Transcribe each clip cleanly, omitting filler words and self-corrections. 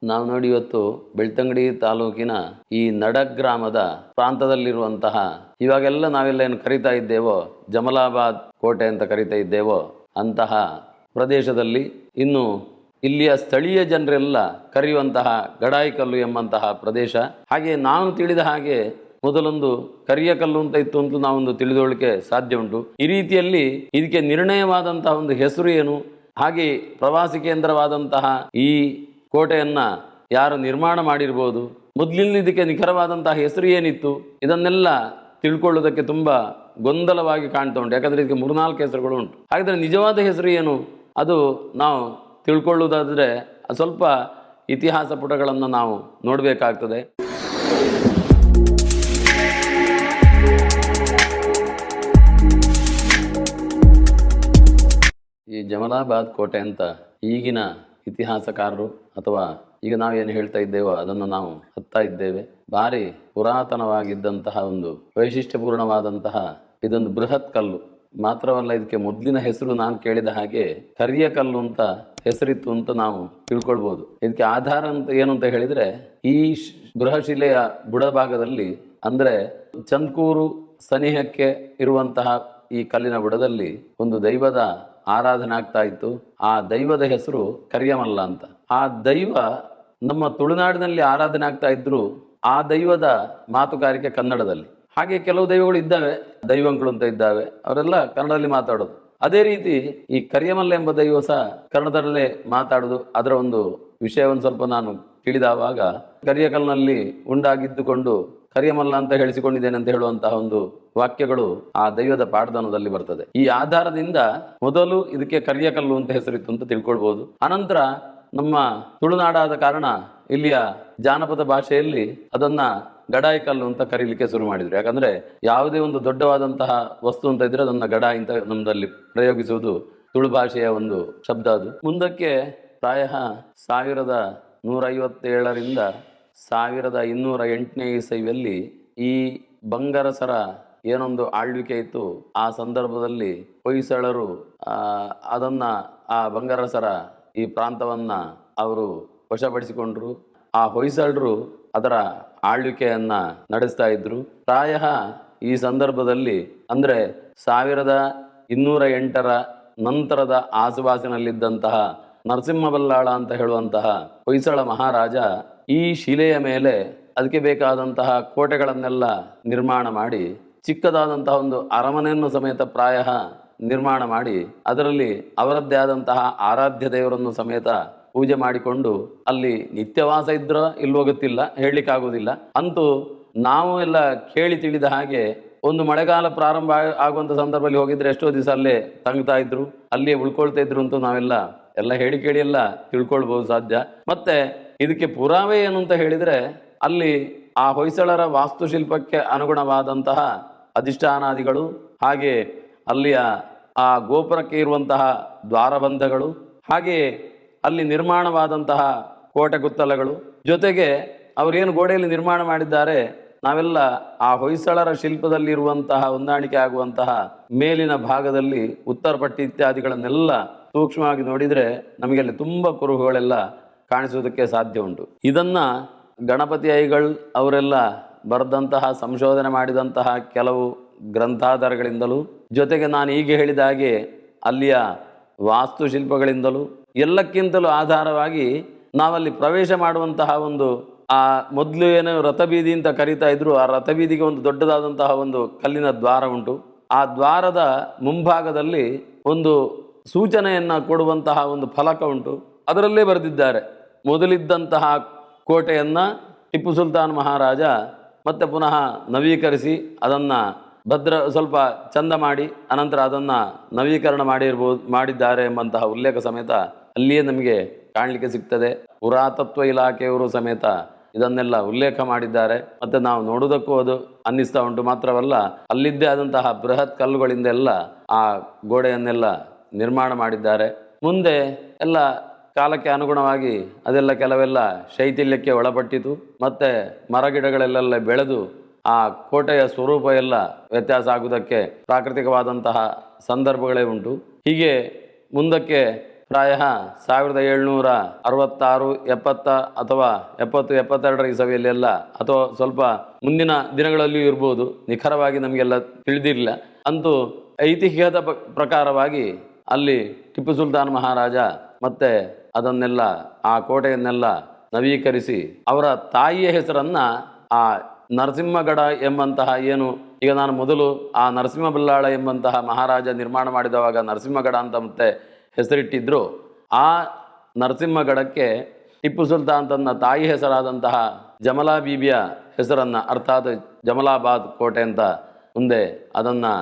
ನಾವು ನೋಡಿ ಇವತ್ತು ಬೆಳ್ತಂಗಡಿ ತಾಲೂಕಿನ ಈ ನಡಗ್ರಾಮದ ಪ್ರಾಂತದಲ್ಲಿರುವಂತಹ ಇವಾಗೆಲ್ಲ ನಾವೆಲ್ಲ ಏನು ಕರಿತಾ ಇದ್ದೇವೋ ಜಮಲಾಬಾದ್ ಕೋಟೆ ಅಂತ ಕರಿತಾ ಇದ್ದೇವೋ ಅಂತಹ ಪ್ರದೇಶದಲ್ಲಿ ಇನ್ನು ಇಲ್ಲಿಯ ಸ್ಥಳೀಯ ಜನರೆಲ್ಲ ಕರೆಯುವಂತಹ ಗಡಾಯಿಕಲ್ಲು ಎಂಬಂತಹ ಪ್ರದೇಶ. ಹಾಗೆ ನಾನು ತಿಳಿದ ಹಾಗೆ ಮೊದಲೊಂದು ಕರಿಯ ಕಲ್ಲು ಅಂತ ಇತ್ತು ಅಂತ ನಾವೊಂದು ತಿಳಿದುಕೊಳ್ಳಿಕ್ಕೆ ಸಾಧ್ಯ ಉಂಟು. ಈ ರೀತಿಯಲ್ಲಿ ಇದಕ್ಕೆ ನಿರ್ಣಯವಾದಂತಹ ಒಂದು ಹೆಸರು ಏನು, ಹಾಗೆ ಪ್ರವಾಸಿ ಕೇಂದ್ರವಾದಂತಹ ಈ ಕೋಟೆಯನ್ನ ಯಾರು ನಿರ್ಮಾಣ ಮಾಡಿರ್ಬೋದು, ಮೊದಲಿನ ಇದಕ್ಕೆ ನಿಖರವಾದಂತಹ ಹೆಸರು ಏನಿತ್ತು, ಇದನ್ನೆಲ್ಲ ತಿಳ್ಕೊಳ್ಳೋದಕ್ಕೆ ತುಂಬಾ ಗೊಂದಲವಾಗಿ ಕಾಣ್ತಾ ಉಂಟು. ಯಾಕಂದ್ರೆ ಇದಕ್ಕೆ 3-4 ಹೆಸರುಗಳು ಉಂಟು. ಹಾಗಾದ್ರೆ ನಿಜವಾದ ಹೆಸರು ಏನು ಅದು ನಾವು ತಿಳ್ಕೊಳ್ಳುವುದಾದ್ರೆ ಸ್ವಲ್ಪ ಇತಿಹಾಸ ಪುಟಗಳನ್ನು ನಾವು ನೋಡಬೇಕಾಗ್ತದೆ. ಈ ಜಮಲಾಬಾದ್ ಕೋಟೆ ಅಂತ ಈಗಿನ ಇತಿಹಾಸಕಾರರು ಅಥವಾ ಈಗ ನಾವೇನು ಹೇಳ್ತಾ ಇದ್ದೇವೋ ಅದನ್ನು ನಾವು ಹತ್ತಾ ಇದ್ದೇವೆ. ಭಾರಿ ಪುರಾತನವಾಗಿದ್ದಂತಹ ಒಂದು ವೈಶಿಷ್ಟ್ಯಪೂರ್ಣವಾದಂತಹ ಇದೊಂದು ಬೃಹತ್ ಕಲ್ಲು. ಮಾತ್ರವಲ್ಲ, ಇದಕ್ಕೆ ಮೊದಲಿನ ಹೆಸರು ನಾನು ಕೇಳಿದ ಹಾಗೆ ಕರಿಯ ಕಲ್ಲು ಅಂತ ಹೆಸರಿತ್ತು ಅಂತ ನಾವು ತಿಳ್ಕೊಳ್ಬೋದು. ಇದಕ್ಕೆ ಆಧಾರ ಅಂತ ಏನು ಅಂತ ಹೇಳಿದ್ರೆ, ಈ ಗೃಹಶಿಲೆಯ ಬುಡಭಾಗದಲ್ಲಿ ಅಂದ್ರೆ ಚಂದ್ಕೂರು ಸನಿಹಕ್ಕೆ ಇರುವಂತಹ ಈ ಕಲ್ಲಿನ ಬುಡದಲ್ಲಿ ಒಂದು ದೈವದ ಆರಾಧನೆ ಆಗ್ತಾ ಇತ್ತು. ಆ ದೈವದ ಹೆಸರು ಕರಿಯಮಲ್ಲ ಅಂತ. ಆ ದೈವ ನಮ್ಮ ತುಳುನಾಡಿನಲ್ಲಿ ಆರಾಧನೆ ಆಗ್ತಾ ಇದ್ರು. ಆ ದೈವದ ಮಾತುಗಾರಿಕೆ ಕನ್ನಡದಲ್ಲಿ. ಹಾಗೆ ಕೆಲವು ದೈವಗಳು ಇದ್ದಾವೆ, ದೈವಂಗಳು ಅಂತ ಇದ್ದಾವೆ, ಅವರೆಲ್ಲ ಕನ್ನಡದಲ್ಲಿ ಮಾತಾಡೋದು. ಅದೇ ರೀತಿ ಈ ಕರಿಯಮಲ್ಲ ಎಂಬ ದೈವ ಸಹ ಕನ್ನಡದಲ್ಲೇ ಮಾತಾಡೋದು. ಅದರ ಒಂದು ವಿಷಯವನ್ನು ಸ್ವಲ್ಪ ನಾನು ತಿಳಿದವಾಗ ಕರಿಯಕಲ್ನಲ್ಲಿ ಉಂಡಾಗಿದ್ದುಕೊಂಡು ಕರಿಯಮಲ್ಲ ಅಂತ ಹೇಳಿಸಿಕೊಂಡಿದ್ದೇನೆ ಅಂತ ಹೇಳುವಂತಹ ಒಂದು ವಾಕ್ಯಗಳು ಆ ದೈವದ ಪಾಠದಾನದಲ್ಲಿ ಬರ್ತದೆ. ಈ ಆಧಾರದಿಂದ ಮೊದಲು ಇದಕ್ಕೆ ಕರಿಯಕಲ್ಲು ಅಂತ ಹೆಸರಿತ್ತು ಅಂತ ತಿಳ್ಕೊಳ್ಬಹುದು. ಅನಂತರ ನಮ್ಮ ತುಳುನಾಡಾದ ಕಾರಣ ಇಲ್ಲಿಯ ಜಾನಪದ ಭಾಷೆಯಲ್ಲಿ ಅದನ್ನ ಗಡಾಯಿ ಕಲ್ಲು ಅಂತ ಕರೀಲಿಕ್ಕೆ ಶುರು ಮಾಡಿದ್ರು. ಯಾಕಂದ್ರೆ ಯಾವುದೇ ಒಂದು ದೊಡ್ಡವಾದಂತಹ ವಸ್ತು ಅಂತ ಇದ್ರೆ ಅದನ್ನ ಗಡಾಯಿ ಅಂತ ನಮ್ಮದಲ್ಲಿ ಪ್ರಯೋಗಿಸುವುದು ತುಳು ಭಾಷೆಯ ಒಂದು ಶಬ್ದ. ಅದು ಮುಂದಕ್ಕೆ ಪ್ರಾಯ 1157ರಿಂದ 1208ನೇ ಇಸವಿಯಲ್ಲಿ ಈ ಬಂಗರಸರ ಏನೊಂದು ಆಳ್ವಿಕೆ ಇತ್ತು, ಆ ಸಂದರ್ಭದಲ್ಲಿ ಹೊಯ್ಸಳರು ಅದನ್ನ ಆ ಬಂಗರಸರ ಈ ಪ್ರಾಂತವನ್ನ ಅವರು ವಶಪಡಿಸಿಕೊಂಡ್ರು. ಆ ಹೊಯ್ಸಳರು ಅದರ ಆಳ್ವಿಕೆಯನ್ನ ನಡೆಸ್ತಾ ಇದ್ರು. ಪ್ರಾಯ ಈ ಸಂದರ್ಭದಲ್ಲಿ ಅಂದ್ರೆ 1208ರ ನಂತರದ ಆಸುಪಾಸಿನಲ್ಲಿದ್ದಂತಹ ನರಸಿಂಹಬಲ್ಲಾಳ ಅಂತ ಹೇಳುವಂತಹ ಹೊಯ್ಸಳ ಮಹಾರಾಜ ಈ ಶಿಲೆಯ ಮೇಲೆ ಅದಕ್ಕೆ ಬೇಕಾದಂತಹ ಕೋಟೆಗಳನ್ನೆಲ್ಲ ನಿರ್ಮಾಣ ಮಾಡಿ ಚಿಕ್ಕದಾದಂತಹ ಒಂದು ಅರಮನೆಯನ್ನು ಸಮೇತ ಪ್ರಾಯ ನಿರ್ಮಾಣ ಮಾಡಿ ಅದರಲ್ಲಿ ಅವರದ್ದೇ ಆದಂತಹ ಆರಾಧ್ಯ ದೇವರನ್ನು ಸಮೇತ ಪೂಜೆ ಮಾಡಿಕೊಂಡು ಅಲ್ಲಿ ನಿತ್ಯವಾಸ ಇದ್ರೋ ಇಲ್ವೋ ಗೊತ್ತಿಲ್ಲ, ಹೇಳಲಿಕ್ಕಾಗೋದಿಲ್ಲ. ಅಂತೂ ನಾವು ಎಲ್ಲ ಕೇಳಿ ತಿಳಿದ ಹಾಗೆ ಒಂದು ಮಳೆಗಾಲ ಪ್ರಾರಂಭ ಆಗುವಂಥ ಸಂದರ್ಭದಲ್ಲಿ ಹೋಗಿದ್ರೆ ಎಷ್ಟೋ ದಿವಸ ಅಲ್ಲೇ ತಂಗ್ತಾ ಇದ್ರು, ಅಲ್ಲಿಯೇ ಉಳ್ಕೊಳ್ತಾ ಇದ್ರು ಅಂತ ನಾವೆಲ್ಲ ಹೇಳಿ ಕೇಳಿ ಎಲ್ಲ ತಿಳ್ಕೊಳ್ಬಹುದು ಸಾಧ್ಯ. ಮತ್ತೆ ಇದಕ್ಕೆ ಪುರಾವೆ ಏನು ಅಂತ ಹೇಳಿದ್ರೆ, ಅಲ್ಲಿ ಆ ಹೊಯ್ಸಳರ ವಾಸ್ತುಶಿಲ್ಪಕ್ಕೆ ಅನುಗುಣವಾದಂತಹ ಅಧಿಷ್ಠಾನಾದಿಗಳು, ಹಾಗೆ ಅಲ್ಲಿಯ ಆ ಗೋಪುರಕ್ಕೆ ಇರುವಂತಹ ದ್ವಾರಬಂಧಗಳು, ಹಾಗೆ ಅಲ್ಲಿ ನಿರ್ಮಾಣವಾದಂತಹ ಕೋಟೆ ಕುತ್ತಲಗಳು, ಜೊತೆಗೆ ಅವರೇನು ಗೋಡೆಯಲ್ಲಿ ನಿರ್ಮಾಣ ಮಾಡಿದ್ದಾರೆ ನಾವೆಲ್ಲ ಆ ಹೊಯ್ಸಳರ ಶಿಲ್ಪದಲ್ಲಿರುವಂತಹ ಹೊಂದಾಣಿಕೆ ಆಗುವಂತಹ ಮೇಲಿನ ಭಾಗದಲ್ಲಿ ಉತ್ತರ ಪಟ್ಟಿ ಇತ್ಯಾದಿಗಳನ್ನೆಲ್ಲ ಸೂಕ್ಷ್ಮವಾಗಿ ನೋಡಿದರೆ ನಮಗೆ ಅಲ್ಲಿ ತುಂಬ ಕುರುಹುಗಳೆಲ್ಲ ಕಾಣಿಸುವುದಕ್ಕೆ ಸಾಧ್ಯ ಉಂಟು. ಇದನ್ನ ಗಣಪತಿ ಐಗಳ್ ಅವರೆಲ್ಲ ಬರೆದಂತಹ ಸಂಶೋಧನೆ ಮಾಡಿದಂತಹ ಕೆಲವು ಗ್ರಂಥಾಧಾರಗಳಿಂದಲೂ, ಜೊತೆಗೆ ನಾನು ಈಗ ಹೇಳಿದ ಹಾಗೆ ಅಲ್ಲಿಯ ವಾಸ್ತುಶಿಲ್ಪಗಳಿಂದಲೂ ಎಲ್ಲಕ್ಕಿಂತಲೂ ಆಧಾರವಾಗಿ ನಾವಲ್ಲಿ ಪ್ರವೇಶ ಮಾಡುವಂತಹ ಒಂದು ಆ ಮೊದಲು ಏನು ರಥಬೀದಿ ಅಂತ ಕರೀತಾ ಇದ್ರು, ಆ ರಥಬೀದಿಗೆ ಒಂದು ದೊಡ್ಡದಾದಂತಹ ಒಂದು ಕಲ್ಲಿನ ದ್ವಾರ ಉಂಟು. ಆ ದ್ವಾರದ ಮುಂಭಾಗದಲ್ಲಿ ಒಂದು ಸೂಚನೆಯನ್ನ ಕೊಡುವಂತಹ ಒಂದು ಫಲಕ ಉಂಟು. ಅದರಲ್ಲೇ ಬರೆದಿದ್ದಾರೆ, ಮೊದಲಿದ್ದಂತಹ ಕೋಟೆಯನ್ನ ಟಿಪ್ಪು ಸುಲ್ತಾನ್ ಮಹಾರಾಜ ಮತ್ತೆ ಪುನಃ ನವೀಕರಿಸಿ ಅದನ್ನ ಸ್ವಲ್ಪ ಚಂದ ಮಾಡಿ ಅನಂತರ ಅದನ್ನ ನವೀಕರಣ ಮಾಡಿದ್ದಾರೆ ಎಂಬಂತಹ ಉಲ್ಲೇಖ ಸಮೇತ ಅಲ್ಲಿಯೇ ನಮಗೆ ಕಾಣಲಿಕ್ಕೆ ಸಿಗ್ತದೆ. ಪುರಾತತ್ವ ಇಲಾಖೆಯವರು ಸಮೇತ ಇದನ್ನೆಲ್ಲ ಉಲ್ಲೇಖ ಮಾಡಿದ್ದಾರೆ. ಮತ್ತೆ ನಾವು ನೋಡುವುದಕ್ಕೂ ಅದು ಅನ್ನಿಸ್ತಾ ಉಂಟು. ಮಾತ್ರವಲ್ಲ, ಅಲ್ಲಿದ್ದೇ ಆದಂತಹ ಬೃಹತ್ ಕಲ್ಲುಗಳಿಂದೆಲ್ಲ ಆ ಗೋಡೆಯನ್ನೆಲ್ಲ ನಿರ್ಮಾಣ ಮಾಡಿದ್ದಾರೆ. ಮುಂದೆ ಎಲ್ಲ ಕಾಲಕ್ಕೆ ಅನುಗುಣವಾಗಿ ಅದೆಲ್ಲ ಕೆಲವೆಲ್ಲ ಶೈಥಿಲ್ಯಕ್ಕೆ ಒಳಪಟ್ಟಿತು. ಮತ್ತೆ ಮರಗಿಡಗಳೆಲ್ಲ ಬೆಳೆದು ಆ ಕೋಟೆಯ ಸ್ವರೂಪ ಎಲ್ಲ ವ್ಯತ್ಯಾಸ ಆಗುವುದಕ್ಕೆ ಪ್ರಾಕೃತಿಕವಾದಂತಹ ಸಂದರ್ಭಗಳೇ ಉಂಟು. ಹೀಗೆ ಮುಂದಕ್ಕೆ ಪ್ರಾಯ 1766, 70 ಅಥವಾ 70, 72 ಇಸವಿಯಲ್ಲೆಲ್ಲ ಅಥವಾ ಸ್ವಲ್ಪ ಮುಂದಿನ ದಿನಗಳಲ್ಲಿಯೂ ಇರ್ಬೋದು, ನಿಖರವಾಗಿ ನಮಗೆಲ್ಲ ತಿಳಿದಿರಲಿಲ್ಲ. ಅಂತೂ ಐತಿಹ್ಯದ ಪ್ರಕಾರವಾಗಿ ಅಲ್ಲಿ ಟಿಪ್ಪು ಸುಲ್ತಾನ್ ಮಹಾರಾಜ ಮತ್ತೆ ಅದನ್ನೆಲ್ಲ ಆ ಕೋಟೆಯನ್ನೆಲ್ಲ ನವೀಕರಿಸಿ ಅವರ ತಾಯಿಯ ಹೆಸರನ್ನ ಆ ನರಸಿಂಹಗಡ ಎಂಬಂತಹ ಏನು ಈಗ ನಾನು ಮೊದಲು ಆ ನರಸಿಂಹ ಬಲ್ಲಾಳ ಎಂಬಂತಹ ಮಹಾರಾಜ ನಿರ್ಮಾಣ ಮಾಡಿದವಾಗ ನರಸಿಂಹಗಡ ಅಂತ ಮತ್ತೆ ಹೆಸರಿಟ್ಟಿದ್ರು. ಆ ನರಸಿಂಹಗಡಕ್ಕೆ ಟಿಪ್ಪು ಸುಲ್ತಾನ್ ತನ್ನ ತಾಯಿ ಹೆಸರಾದಂತಹ ಜಮಲಾ ಬೀಬಿಯ ಹೆಸರನ್ನು ಅರ್ಥಾತ್ ಜಮಲಾಬಾದ್ ಕೋಟೆ ಅಂತ ಮುಂದೆ ಅದನ್ನು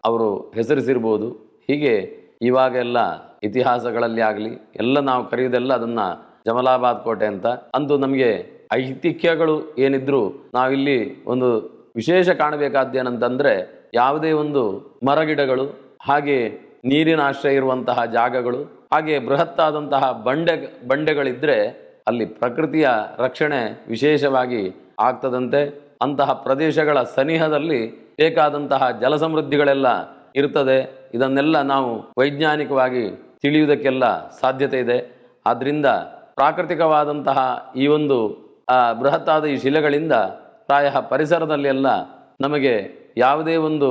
ಅವರು ಹೆಸರಿಸಿರ್ಬೋದು. ಹೀಗೆ ಇವಾಗೆಲ್ಲ ಇತಿಹಾಸಗಳಲ್ಲಿ ಆಗಲಿ ಎಲ್ಲ ನಾವು ಕರೆಯುವುದೆಲ್ಲ ಅದನ್ನು ಜಮಲಾಬಾದ್ ಕೋಟೆ ಅಂತ. ಅಂತೂ ನಮಗೆ ಐತಿಹ್ಯಗಳು ಏನಿದ್ರು ನಾವಿಲ್ಲಿ ಒಂದು ವಿಶೇಷ ಕಾಣಬೇಕಾದ್ದೇನಂತಂದರೆ ಯಾವುದೇ ಒಂದು ಮರಗಿಡಗಳು, ಹಾಗೆ ನೀರಿನ ಆಶ್ರಯ ಇರುವಂತಹ ಜಾಗಗಳು, ಹಾಗೆ ಬೃಹತ್ತಾದಂತಹ ಬಂಡೆಗಳಿದ್ದರೆ ಅಲ್ಲಿ ಪ್ರಕೃತಿಯ ರಕ್ಷಣೆ ವಿಶೇಷವಾಗಿ ಆಗ್ತದಂತೆ. ಅಂತಹ ಪ್ರದೇಶಗಳ ಸನಿಹದಲ್ಲಿ ಬೇಕಾದಂತಹ ಜಲಸಮೃದ್ಧಿಗಳೆಲ್ಲ ಇರ್ತದೆ. ಇದನ್ನೆಲ್ಲ ನಾವು ವೈಜ್ಞಾನಿಕವಾಗಿ ತಿಳಿಯುವುದಕ್ಕೆಲ್ಲ ಸಾಧ್ಯತೆ ಇದೆ. ಆದ್ದರಿಂದ ಪ್ರಾಕೃತಿಕವಾದಂತಹ ಈ ಒಂದು ಬೃಹತ್ತಾದ ಈ ಶಿಲೆಗಳಿಂದ ಪ್ರಾಯ ಪರಿಸರದಲ್ಲಿ ಎಲ್ಲ ನಮಗೆ ಯಾವುದೇ ಒಂದು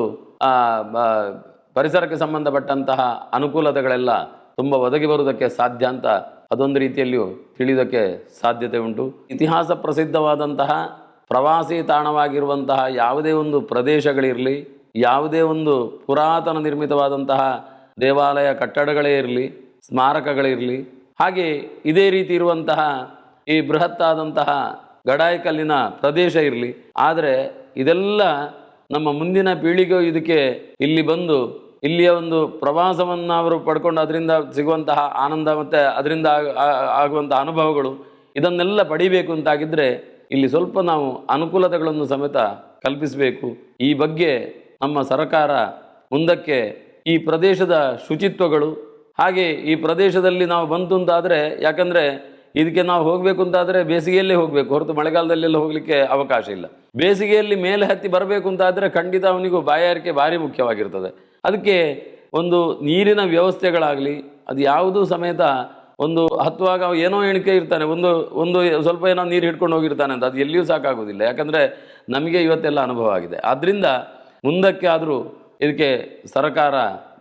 ಪರಿಸರಕ್ಕೆ ಸಂಬಂಧಪಟ್ಟಂತಹ ಅನುಕೂಲತೆಗಳೆಲ್ಲ ತುಂಬ ಒದಗಿ ಬರುವುದಕ್ಕೆ ಸಾಧ್ಯ ಅಂತ ಅದೊಂದು ರೀತಿಯಲ್ಲಿಯೂ ತಿಳಿಯೋದಕ್ಕೆ ಸಾಧ್ಯತೆ ಉಂಟು. ಇತಿಹಾಸ ಪ್ರಸಿದ್ಧವಾದಂತಹ ಪ್ರವಾಸಿ ತಾಣವಾಗಿರುವಂತಹ ಯಾವುದೇ ಒಂದು ಪ್ರದೇಶಗಳಿರಲಿ, ಯಾವುದೇ ಒಂದು ಪುರಾತನ ನಿರ್ಮಿತವಾದಂತಹ ದೇವಾಲಯ ಕಟ್ಟಡಗಳೇ ಇರಲಿ, ಸ್ಮಾರಕಗಳಿರಲಿ, ಹಾಗೆ ಇದೇ ರೀತಿ ಇರುವಂತಹ ಈ ಬೃಹತ್ತಾದಂತಹ ಗಡಾಯಿಕಲ್ಲಿನ ಪ್ರದೇಶ ಇರಲಿ, ಆದರೆ ಇದೆಲ್ಲ ನಮ್ಮ ಮುಂದಿನ ಪೀಳಿಗೆಯು ಇದಕ್ಕೆ ಇಲ್ಲಿ ಬಂದು ಇಲ್ಲಿಯ ಒಂದು ಪ್ರವಾಸವನ್ನು ಅವರು ಪಡ್ಕೊಂಡು ಅದರಿಂದ ಸಿಗುವಂತಹ ಆನಂದ ಮತ್ತು ಅದರಿಂದ ಆಗುವಂತಹ ಅನುಭವಗಳು ಇದನ್ನೆಲ್ಲ ಪಡಿಬೇಕು ಅಂತಾಗಿದ್ದರೆ ಇಲ್ಲಿ ಸ್ವಲ್ಪ ನಾವು ಅನುಕೂಲತೆಗಳನ್ನು ಸಮೇತ ಕಲ್ಪಿಸಬೇಕು. ಈ ಬಗ್ಗೆ ನಮ್ಮ ಸರ್ಕಾರ ಮುಂದಕ್ಕೆ ಈ ಪ್ರದೇಶದ ಶುಚಿತ್ವಗಳು, ಹಾಗೆ ಈ ಪ್ರದೇಶದಲ್ಲಿ ನಾವು ಬಂತು ಅಂತಾದರೆ, ಯಾಕಂದರೆ ಇದಕ್ಕೆ ನಾವು ಹೋಗಬೇಕು ಅಂತಾದರೆ ಬೇಸಿಗೆಯಲ್ಲೇ ಹೋಗಬೇಕು ಹೊರತು ಮಳೆಗಾಲದಲ್ಲೆಲ್ಲ ಹೋಗಲಿಕ್ಕೆ ಅವಕಾಶ ಇಲ್ಲ. ಬೇಸಿಗೆಯಲ್ಲಿ ಮೇಲೆ ಹತ್ತಿ ಬರಬೇಕು ಅಂತಾದರೆ ಖಂಡಿತ ಅವನಿಗೂ ಬಾಯಾರಿಕೆ ಭಾರಿ ಮುಖ್ಯವಾಗಿರ್ತದೆ. ಅದಕ್ಕೆ ಒಂದು ನೀರಿನ ವ್ಯವಸ್ಥೆಗಳಾಗಲಿ ಅದು ಯಾವುದೂ ಸಮೇತ ಒಂದು ಹತ್ತುವಾಗ ಏನೋ ಎಣಿಕೆ ಇರ್ತಾನೆ, ಒಂದು ಸ್ವಲ್ಪ ಏನೋ ನೀರು ಹಿಡ್ಕೊಂಡು ಹೋಗಿರ್ತಾನೆ ಅಂತ, ಅದು ಎಲ್ಲಿಯೂ ಸಾಕಾಗೋದಿಲ್ಲ. ಯಾಕಂದರೆ ನಮಗೆ ಇವತ್ತೆಲ್ಲ ಅನುಭವ ಆಗಿದೆ. ಆದ್ದರಿಂದ ಮುಂದಕ್ಕೆ ಆದರೂ ಇದಕ್ಕೆ ಸರ್ಕಾರ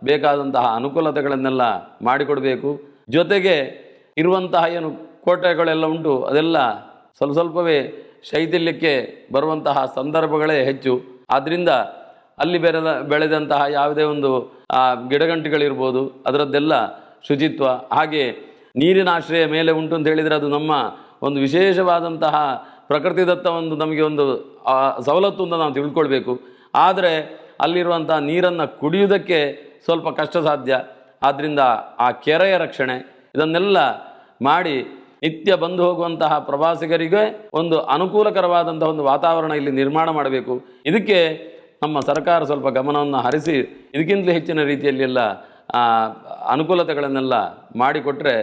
ಬೇಕಾದಂತಹ ಅನುಕೂಲತೆಗಳನ್ನೆಲ್ಲ ಮಾಡಿಕೊಡಬೇಕು. ಜೊತೆಗೆ ಇರುವಂತಹ ಏನು ಕೋಟೆಗಳೆಲ್ಲ ಉಂಟು ಅದೆಲ್ಲ ಸ್ವಲ್ಪವೇ ಶೈಥಿಲ್ಯಕ್ಕೆ ಬರುವಂತಹ ಸಂದರ್ಭಗಳೇ ಹೆಚ್ಚು. ಆದ್ದರಿಂದ ಅಲ್ಲಿ ಬೆಳೆದಂತಹ ಯಾವುದೇ ಒಂದು ಗಿಡಗಂಟಿಗಳಿರ್ಬೋದು ಅದರದ್ದೆಲ್ಲ ಶುಚಿತ್ವ, ಹಾಗೆ ನೀರಿನ ಆಶ್ರಯ ಮೇಲೆ ಉಂಟು ಅಂತ ಹೇಳಿದರೆ ಅದು ನಮ್ಮ ಒಂದು ವಿಶೇಷವಾದಂತಹ ಪ್ರಕೃತಿದತ್ತ ಒಂದು ನಮಗೆ ಒಂದು ಸವಲತ್ತು ಅಂತ ನಾವು ತಿಳ್ಕೊಳ್ಬೇಕು. ಆದರೆ ಅಲ್ಲಿರುವಂಥ ನೀರನ್ನು ಕುಡಿಯುವುದಕ್ಕೆ ಸ್ವಲ್ಪ ಕಷ್ಟ ಸಾಧ್ಯ. ಆದ್ದರಿಂದ ಆ ಕೆರೆಯ ರಕ್ಷಣೆ ಇದನ್ನೆಲ್ಲ ಮಾಡಿ ನಿತ್ಯ ಬಂದು ಹೋಗುವಂತಹ ಪ್ರವಾಸಿಗರಿಗೆ ಒಂದು ಅನುಕೂಲಕರವಾದಂಥ ಒಂದು ವಾತಾವರಣ ಇಲ್ಲಿ ನಿರ್ಮಾಣ ಮಾಡಬೇಕು. ಇದಕ್ಕೆ ನಮ್ಮ ಸರ್ಕಾರ ಸ್ವಲ್ಪ ಗಮನವನ್ನು ಹರಿಸಿ ಇದಕ್ಕಿಂತಲೂ ಹೆಚ್ಚಿನ ರೀತಿಯಲ್ಲಿ ಎಲ್ಲ ಅನುಕೂಲತೆಗಳನ್ನೆಲ್ಲ ಮಾಡಿಕೊಟ್ರೆ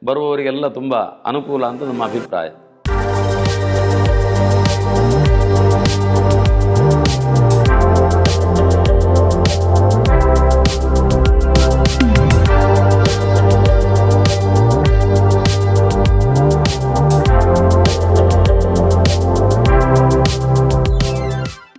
ಬರುವವರಿಗೆಲ್ಲ ತುಂಬ ಅನುಕೂಲ ಅಂತ ನಮ್ಮ ಅಭಿಪ್ರಾಯ.